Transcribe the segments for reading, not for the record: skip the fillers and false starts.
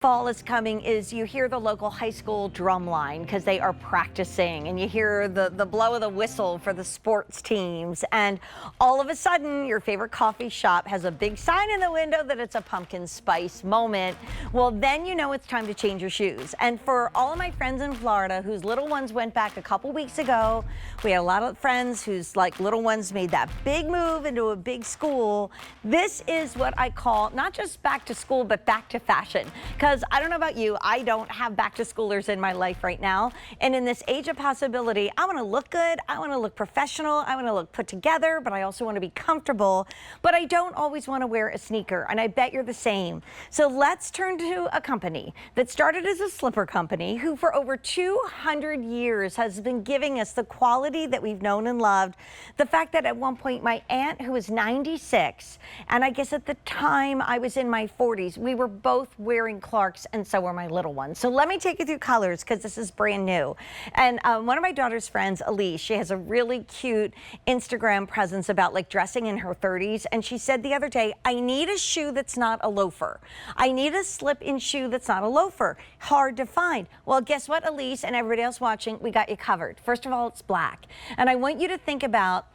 Fall is coming is you hear the local high school drum line because they are practicing, and you hear the blow of the whistle for the sports teams, and all of a sudden your favorite coffee shop has a big sign in the window that it's a pumpkin spice moment. Well, then you know it's time to change your shoes. And for all of my friends in Florida whose little ones went back a couple weeks ago, we had a lot of friends whose little ones made that big move into a big school. This is what I call not just back to school but back to fashion. Because I don't know about you, I don't have back to schoolers in my life right now. And in this age of possibility, I want to look good, I want to look professional, I want to look put together, but I also want to be comfortable. But I don't always want to wear a sneaker, and I bet you're the same. So let's turn to a company that started as a slipper company who for over 200 years has been giving us the quality that we've known and loved. The fact that at one point my aunt, who was 96, and I guess at the time I was in my 40s, we were both wearing Clarks, and so were my little ones. So let me take you through colors because this is brand new. And one of my daughter's friends, Elise, she has a really cute Instagram presence about dressing in her 30s. And she said the other day, I need a shoe that's not a loafer. I need a slip-in shoe that's not a loafer. Hard to find. Well, guess what, Elise and everybody else watching, we got you covered. First of all, it's black. And I want you to think about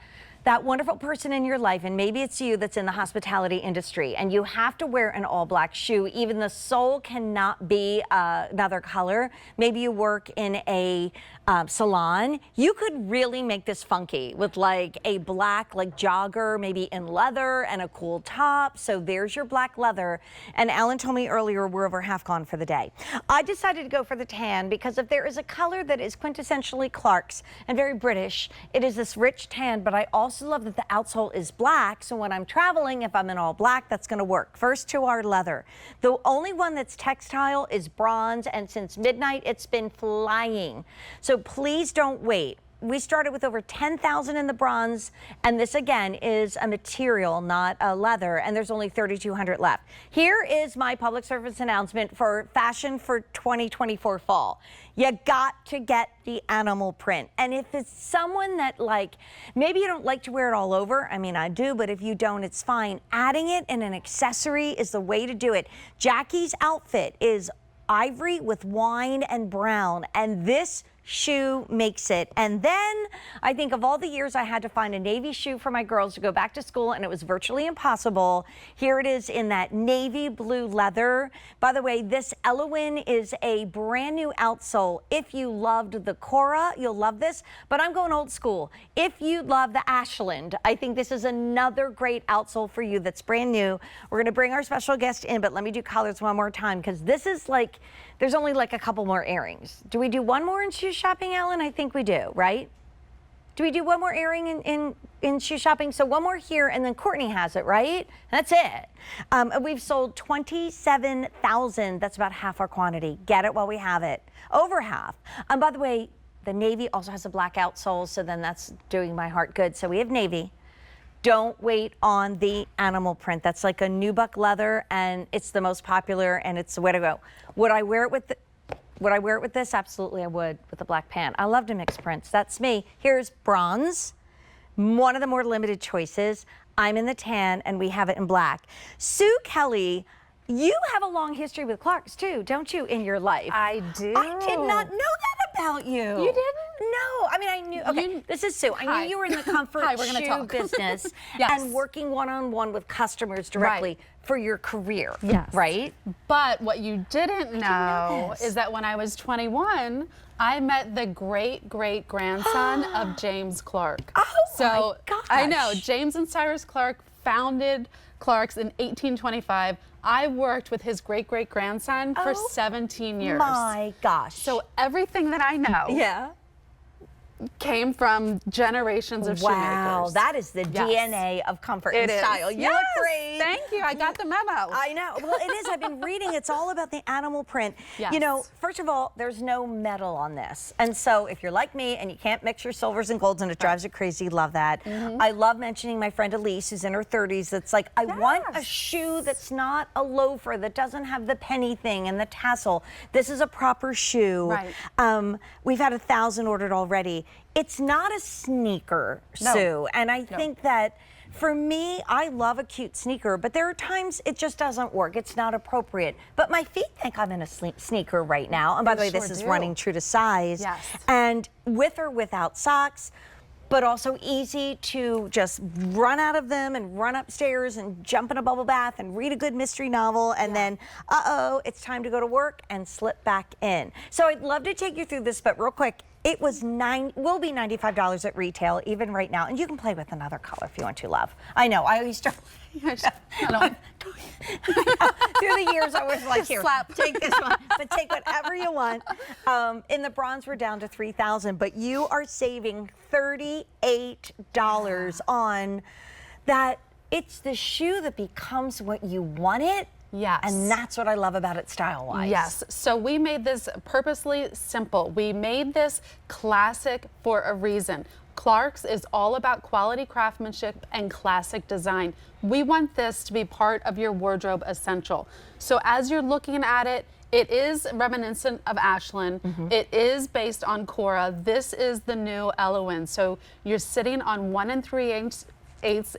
that wonderful person in your life, and maybe it's you that's in the hospitality industry, and you have to wear an all black shoe. Even the sole cannot be another color. Maybe you work in a salon. You could really make this funky with a black jogger, maybe in leather, and a cool top. So there's your black leather. And Alan told me earlier we're over half gone for the day. I decided to go for the tan because if there is a color that is quintessentially Clarks and very British, it is this rich tan, but I also love that the outsole is black, so when I'm traveling, if I'm in all black, that's going to work. First to our leather. The only one that's textile is bronze, and since midnight, it's been flying. So please don't wait. We started with over 10,000 in the bronze, and this again is a material, not a leather, and there's only 3,200 left. Here is my public service announcement for fashion for 2024 fall. You got to get the animal print. And if it's someone that maybe you don't like to wear it all over, I mean, I do, but if you don't, it's fine. Adding it in an accessory is the way to do it. Jackie's outfit is ivory with wine and brown, and this shoe makes it. And then I think of all the years I had to find a navy shoe for my girls to go back to school, and it was virtually impossible. Here it is in that navy blue leather. By the way, this Ellowyn is a brand new outsole. If you loved the Cora, you'll love this, but I'm going old school. If you love the Ashland, I think this is another great outsole for you that's brand new. We're going to bring our special guest in, but let me do colors one more time because this is there's only a couple more earrings. Do we do one more in shoe shopping, Ellen? I think we do, right? Do we do one more earring in shoe shopping? So one more here, and then Courtney has it, right? That's it. We've sold 27,000. That's about half our quantity. Get it while we have it. Over half. By the way, the navy also has a black outsole, so then that's doing my heart good. So we have navy. Don't wait on the animal print. That's like a nubuck leather, and it's the most popular, and it's the way to go. Would I wear it with this? Absolutely, I would, with the black pant. I love to mix prints. That's me. Here's bronze, one of the more limited choices. I'm in the tan, and we have it in black. Sue Kelly, you have a long history with Clarks too, don't you, in your life? I do. I did not know that about you. You didn't? No, I mean, I knew. Okay, this is Sue. I knew you were in the comfort shoe business and working one-on-one with customers directly for your career. Yes. Right? But what you didn't know is that when I was 21, I met the great-great-grandson of James Clark. Oh, my gosh. I know. James and Cyrus Clark founded Clarks in 1825. I worked with his great-great-grandson for 17 years. My gosh. So everything that I know came from generations of shoemakers. Wow, that is the DNA of comfort and style. You look great. Thank you. I got the memo. I know. Well, it is. I've been reading. It's all about the animal print. Yes. You know, first of all, there's no metal on this. And so if you're like me and you can't mix your silvers and golds and it drives you crazy, love that. I love mentioning my friend Elise, who's in her 30s, that's like, I want a shoe that's not a loafer, that doesn't have the penny thing and the tassel. This is a proper shoe. Right. We've had 1,000 ordered already. It's not a sneaker, Sue, and I think that for me, I love a cute sneaker, but there are times it just doesn't work. It's not appropriate. But my feet think I'm in a sneaker right now. And by the way, this is running true to size. Yes. And with or without socks, but also easy to just run out of them and run upstairs and jump in a bubble bath and read a good mystery novel, and then, it's time to go to work and slip back in. So I'd love to take you through this, but real quick, it was will be $95 at retail, even right now. And you can play with another color if you want to, love. I know, I always start. Through the years, I was like, here, take this one, but take whatever you want. In the bronze, we're down to $3,000, but you are saving $38 on that. It's the shoe that becomes what you want it. Yes. And that's what I love about it style-wise. Yes. So we made this purposely simple. We made this classic for a reason. Clarks is all about quality craftsmanship and classic design. We want this to be part of your wardrobe essential. So as you're looking at it, it is reminiscent of Ashland. It is based on Cora. This is the new Ellowyn. So you're sitting on 1 3/8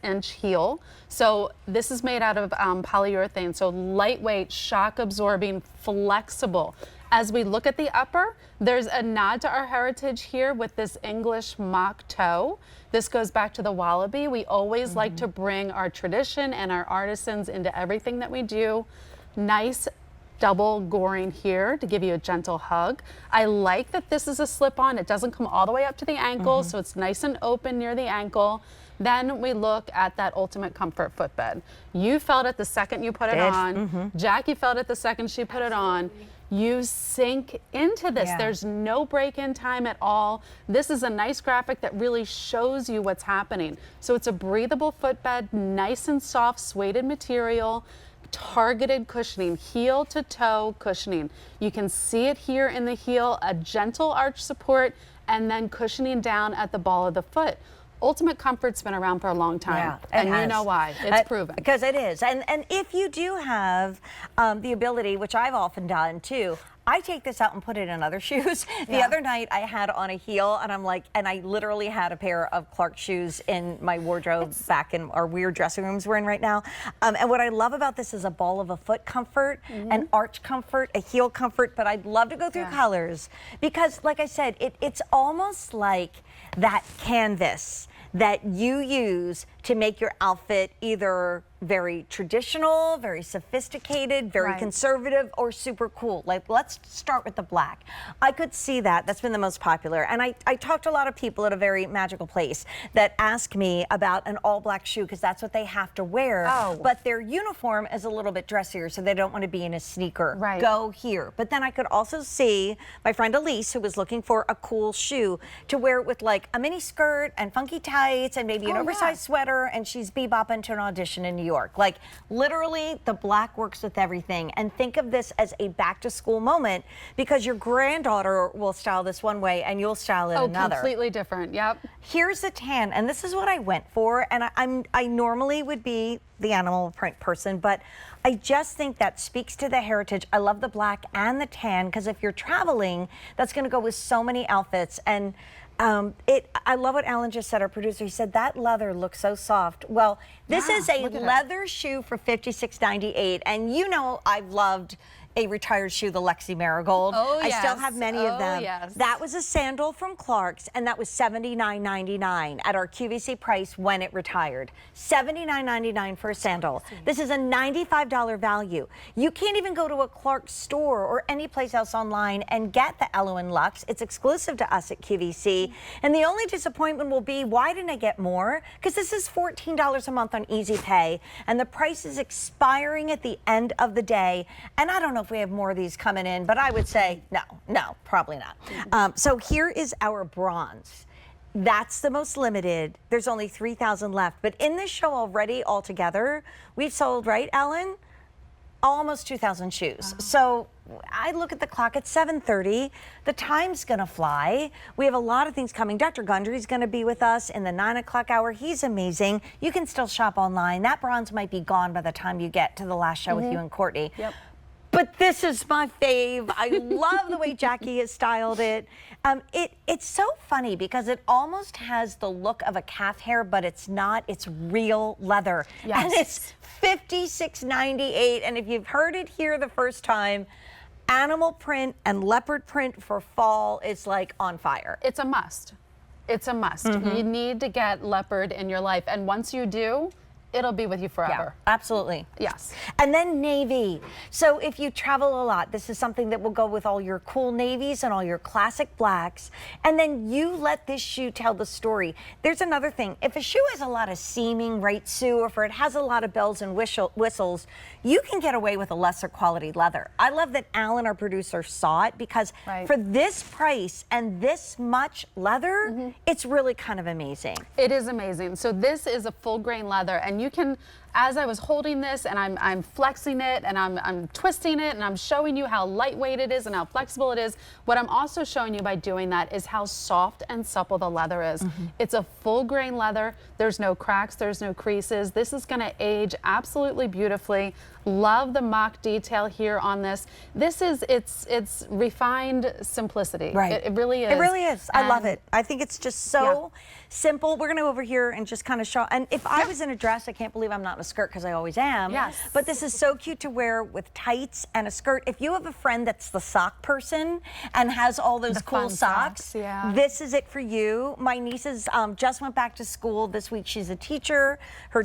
inch heel. So this is made out of polyurethane. So lightweight, shock absorbing, flexible. As we look at the upper, there's a nod to our heritage here with this English mock toe. This goes back to the wallaby. We always like to bring our tradition and our artisans into everything that we do. Nice double goring here to give you a gentle hug. I like that this is a slip-on. It doesn't come all the way up to the ankle, so it's nice and open near the ankle. Then we look at that ultimate comfort footbed. You felt it the second you put it on. Jackie felt it the second she put it on. You sink into this. There's no break-in time at all. This is a nice graphic that really shows you what's happening. So it's a breathable footbed, nice and soft suede material, targeted cushioning, heel to toe cushioning. You can see it here in the heel, a gentle arch support, and then cushioning down at the ball of the foot. Ultimate Comfort's been around for a long time, and you know why. It's proven. Because it is. And if you do have the ability, which I've often done too, I take this out and put it in other shoes. The other night I had on a heel, and I'm like, and I literally had a pair of Clarks shoes in my wardrobe back in our weird dressing rooms we're in right now. And what I love about this is a ball of a foot comfort, an arch comfort, a heel comfort, but I'd love to go through colors because, like I said, it's almost like that canvas that you use to make your outfit either very traditional, very sophisticated, very conservative, or super cool. Like, let's start with the black. I could see that. That's been the most popular. And I talked to a lot of people at a very magical place that ask me about an all black shoe because that's what they have to wear. But their uniform is a little bit dressier, so they don't want to be in a sneaker. Go here. But then I could also see my friend Elise, who was looking for a cool shoe to wear it with like a mini skirt and funky tights and maybe an oversized sweater, and she's bebopping to an audition in New York. Like, literally, the black works with everything. And think of this as a back-to-school moment because your granddaughter will style this one way and you'll style it another. Completely different. Yep. Here's the tan, and this is what I went for. And I normally would be the animal print person, but I just think that speaks to the heritage. I love the black and the tan because if you're traveling, that's going to go with so many outfits. And I love what Alan just said, our producer. He said that leather looks so soft. Well, this is a leather shoe for $56.98, and you know I've loved a retired shoe, the Lexi Marigold. I still have many of them. That was a sandal from Clarks, and that was $79.99 at our QVC price when it retired. $79.99 for a sandal. This is a $95 value. You can't even go to a Clarks store or any place else online and get the Ellowyn Lux. It's exclusive to us at QVC. And the only disappointment will be, why didn't I get more? Because this is $14 a month on Easy Pay, and the price is expiring at the end of the day. And I don't know if we have more of these coming in, but I would say no, probably not. So here is our bronze. That's the most limited. There's only 3,000 left. But in this show already altogether, we've sold, right, Ellen? Almost 2,000 shoes. So I look at the clock at 7:30. The time's gonna fly. We have a lot of things coming. Dr. Gundry's gonna be with us in the 9 o'clock hour. He's amazing. You can still shop online. That bronze might be gone by the time you get to the last show with you and Courtney. But this is my fave. I love the way Jackie has styled it. It's so funny because it almost has the look of a calf hair, but it's not. It's real leather. Yes. And it's $56.98. And if you've heard it here the first time, animal print and leopard print for fall is like on fire. It's a must. It's a must. You need to get leopard in your life. And once you do, it'll be with you forever. Yeah, absolutely. Yes. And then navy. So if you travel a lot, this is something that will go with all your cool navies and all your classic blacks. And then you let this shoe tell the story. There's another thing. If a shoe has a lot of seaming, right, Sue, or if it has a lot of bells and whistles, you can get away with a lesser quality leather. I love that Alan, our producer, saw it because for this price and this much leather, it's really kind of amazing. It is amazing. So this is a full grain leather, and you can, as I was holding this and I'm flexing it and I'm twisting it and I'm showing you how lightweight it is and how flexible it is, what I'm also showing you by doing that is how soft and supple the leather is. It's a full grain leather. There's no cracks, there's no creases. This is going to age absolutely beautifully. Love the mock detail here on this. This is, it's refined simplicity. Right. It really is. It really is. I love it. I think it's just so simple. We're going to go over here and just kind of show. And if I was in a dress, I can't believe I'm not in a skirt because I always am. Yes. But this is so cute to wear with tights and a skirt. If you have a friend that's the sock person and has all those cool fun socks, this is it for you. My nieces just went back to school this week. She's a teacher. Her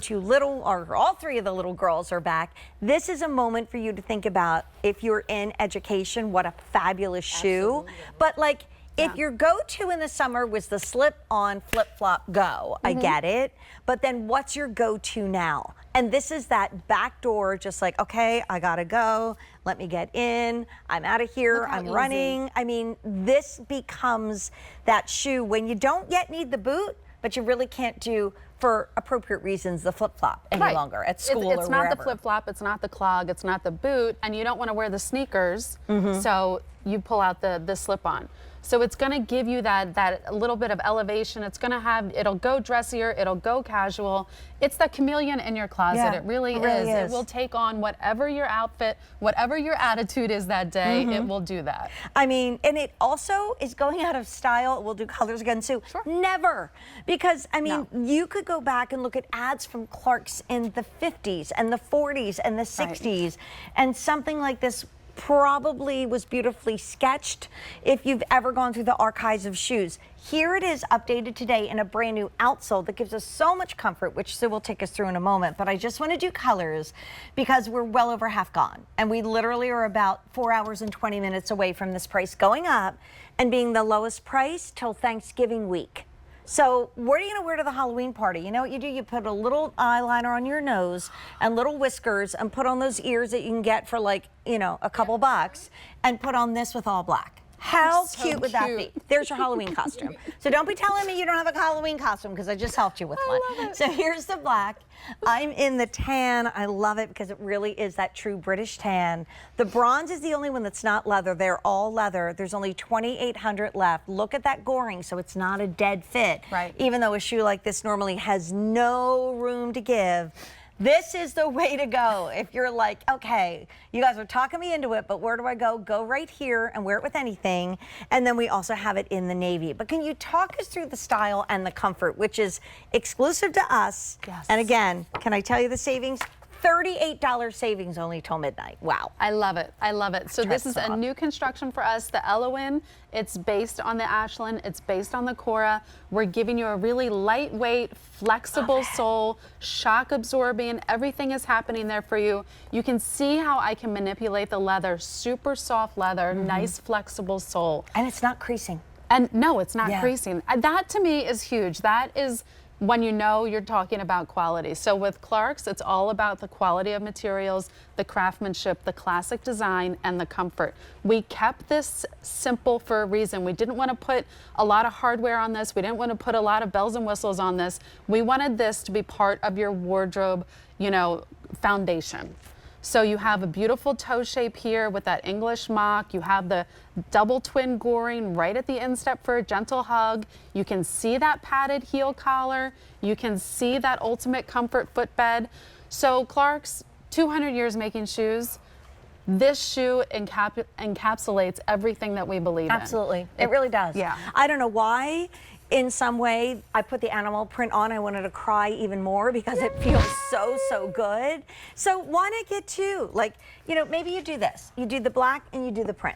all three of the little girls are back. This is a moment for you to think about if you're in education, what a fabulous shoe. But like, if your go-to in the summer was the slip-on flip-flop go, I get it. But then what's your go-to now? And this is that back door, just like, okay, I gotta go. Let me get in. I'm out of here. I'm running. I mean, this becomes that shoe when you don't yet need the boot, but you really can't do, for appropriate reasons, the flip-flop any longer at school or wherever. It's not the flip-flop, it's not the clog, it's not the boot, and you don't want to wear the sneakers, so you pull out the slip-on. So it's going to give you that little bit of elevation. It's going to have, it'll go dressier, it'll go casual. It's the chameleon in your closet. It really is. It will take on whatever your outfit, whatever your attitude is that day, it will do that. I mean, and it also is going out of style. We'll do colors again, Sue. Never. Because, I mean, you could go back and look at ads from Clarks in the 50s and the 40s and the 60s, and something like this probably was beautifully sketched if you've ever gone through the archives of shoes. Here it is updated today in a brand new outsole that gives us so much comfort, which Sue will take us through in a moment. But I just want to do colors because we're well over half gone. And we literally are about 4 hours and 20 minutes away from this price going up and being the lowest price till Thanksgiving week. So what are you going to wear to the Halloween party? You know what you do? You put a little eyeliner on your nose and little whiskers and put on those ears that you can get for like, you know, a couple bucks and put on this with all black. How cute would that be? There's your Halloween costume. So don't be telling me you don't have a Halloween costume because I just helped you with one. Love it. So here's the black. I'm in the tan. I love it because it really is that true British tan. The bronze is the only one that's not leather. They're all leather. There's only 2,800 left. Look at that goring, so it's not a dead fit. Right. Even though a shoe like this normally has no room to give. This is the way to go. If you're like, okay, you guys are talking me into it, but where do I go? Go right here and wear it with anything. And then we also have it in the navy. But can you talk us through the style and the comfort, which is exclusive to us? Yes. And again, can I tell you the savings? $38 savings only till midnight. Wow. I love it. I love it. So this is a new construction for us, the Ellowyn. It's based on the Ashland. It's based on the Cora. We're giving you a really lightweight, flexible sole, shock absorbing. Everything is happening there for you. You can see how I can manipulate the leather. Super soft leather, nice flexible sole. And it's not creasing. And no, it's not creasing. That to me is huge. That is when you know you're talking about quality. So with Clarks, it's all about the quality of materials, the craftsmanship, the classic design, and the comfort. We kept this simple for a reason. We didn't want to put a lot of hardware on this. We didn't want to put a lot of bells and whistles on this. We wanted this to be part of your wardrobe, you know, foundation. So you have a beautiful toe shape here with that English mock. You have the double twin goring right at the instep for a gentle hug. You can see that padded heel collar. You can see that ultimate comfort footbed. So Clarks, 200 years making shoes. This shoe encapsulates everything that we believe in. Absolutely. It really does. Yeah. I don't know why. In some way, I put the animal print on. I wanted to cry even more because it feels so good. So why not get two? Like, you know, maybe you do this. You do the black and you do the print.